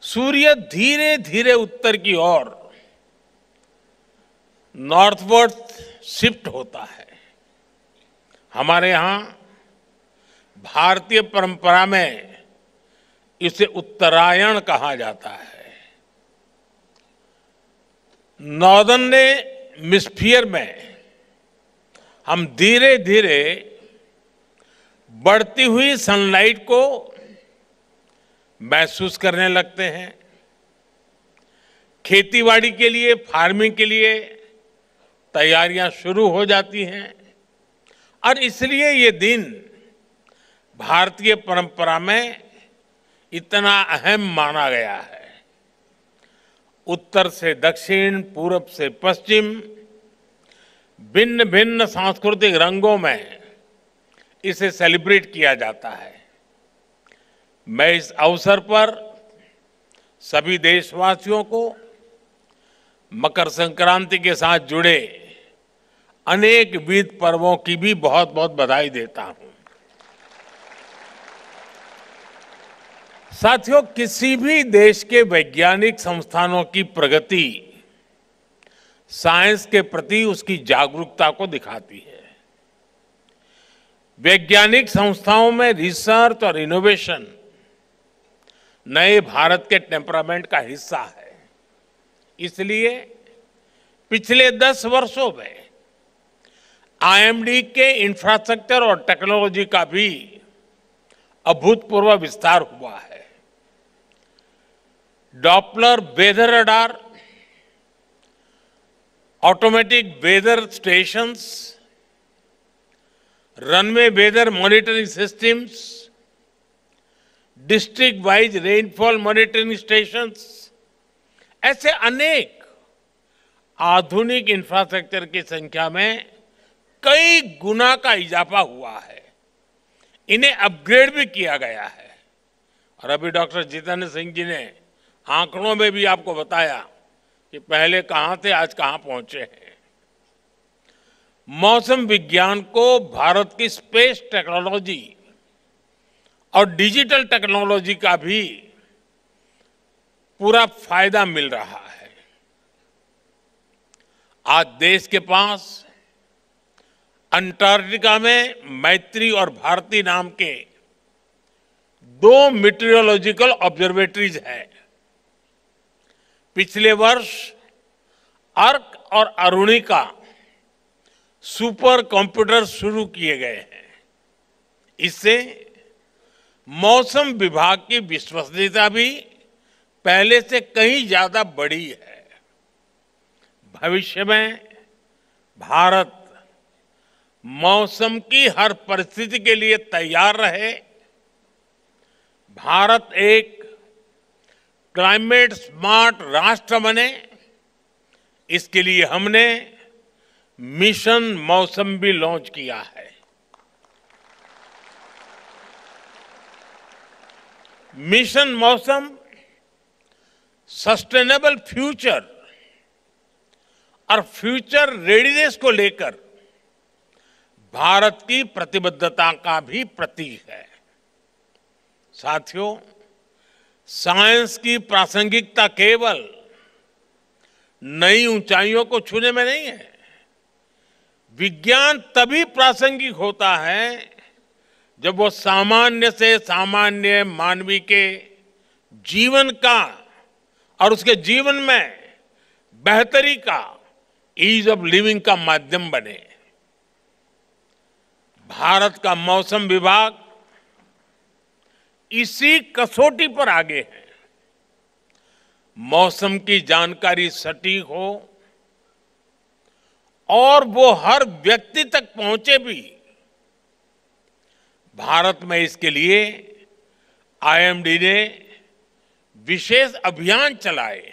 सूर्य धीरे धीरे उत्तर की ओर नॉर्थवर्ड शिफ्ट होता है। हमारे यहां भारतीय परंपरा में इसे उत्तरायण कहा जाता है। नॉर्दर्न हेमिस्फीयर में हम धीरे धीरे बढ़ती हुई सनलाइट को महसूस करने लगते हैं। खेतीबाड़ी के लिए, फार्मिंग के लिए तैयारियां शुरू हो जाती हैं और इसलिए ये दिन भारतीय परंपरा में इतना अहम माना गया है। उत्तर से दक्षिण, पूरब से पश्चिम, भिन्न भिन्न सांस्कृतिक रंगों में इसे सेलिब्रेट किया जाता है। मैं इस अवसर पर सभी देशवासियों को मकर संक्रांति के साथ जुड़े अनेक विविध पर्वों की भी बहुत बहुत बधाई देता हूं। साथियों, किसी भी देश के वैज्ञानिक संस्थानों की प्रगति साइंस के प्रति उसकी जागरूकता को दिखाती है। वैज्ञानिक संस्थाओं में रिसर्च और इनोवेशन नए भारत के टेम्परामेंट का हिस्सा है। इसलिए पिछले 10 वर्षों में आईएमडी के इंफ्रास्ट्रक्चर और टेक्नोलॉजी का भी अभूतपूर्व विस्तार हुआ है। Doppler weather radar, automatic weather stations, runway weather monitoring systems, district wise rainfall monitoring stations, ऐसे अनेक आधुनिक इंफ्रास्ट्रक्चर की संख्या में कई गुना का इजाफा हुआ है। इन्हें अपग्रेड भी किया गया है और अभी डॉक्टर जितेंद्र सिंह जी ने आंकड़ों में भी आपको बताया कि पहले कहां थे, आज कहां पहुंचे हैं। मौसम विज्ञान को भारत की स्पेस टेक्नोलॉजी और डिजिटल टेक्नोलॉजी का भी पूरा फायदा मिल रहा है। आज देश के पास अंटार्कटिका में मैत्री और भारती नाम के 2 मीटरोलॉजिकल ऑब्जर्वेटरीज हैं। पिछले वर्ष अर्क और अरुणिका सुपर कंप्यूटर शुरू किए गए हैं। इससे मौसम विभाग की विश्वसनीयता भी पहले से कहीं ज्यादा बढ़ी है। भविष्य में भारत मौसम की हर परिस्थिति के लिए तैयार रहे। भारत एक क्लाइमेट स्मार्ट राष्ट्र बने, इसके लिए हमने मिशन मौसम भी लॉन्च किया है। मिशन मौसम सस्टेनेबल फ्यूचर और फ्यूचर रेडीनेस को लेकर भारत की प्रतिबद्धता का भी प्रतीक है। साथियों, साइंस की प्रासंगिकता केवल नई ऊंचाइयों को छूने में नहीं है। विज्ञान तभी प्रासंगिक होता है जब वो सामान्य से सामान्य मानवी के जीवन का और उसके जीवन में बेहतरी का, ईज ऑफ लिविंग का माध्यम बने। भारत का मौसम विभाग इसी कसौटी पर आगे है। मौसम की जानकारी सटीक हो और वो हर व्यक्ति तक पहुंचे भी। भारत में इसके लिए आईएमडी ने विशेष अभियान चलाए।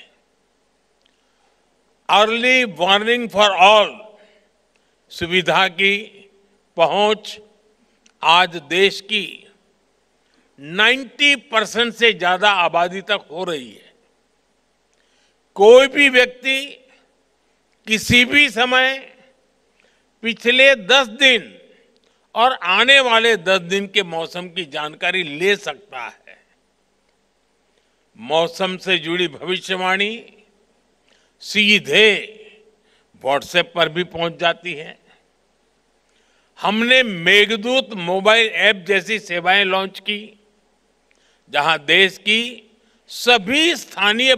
अर्ली वार्निंग फॉर ऑल सुविधा की पहुंच आज देश की 90% से ज्यादा आबादी तक हो रही है। कोई भी व्यक्ति किसी भी समय पिछले 10 दिन और आने वाले 10 दिन के मौसम की जानकारी ले सकता है। मौसम से जुड़ी भविष्यवाणी सीधे व्हाट्सएप पर भी पहुंच जाती है। हमने मेघदूत मोबाइल ऐप जैसी सेवाएं लॉन्च की, जहां देश की सभी स्थानीय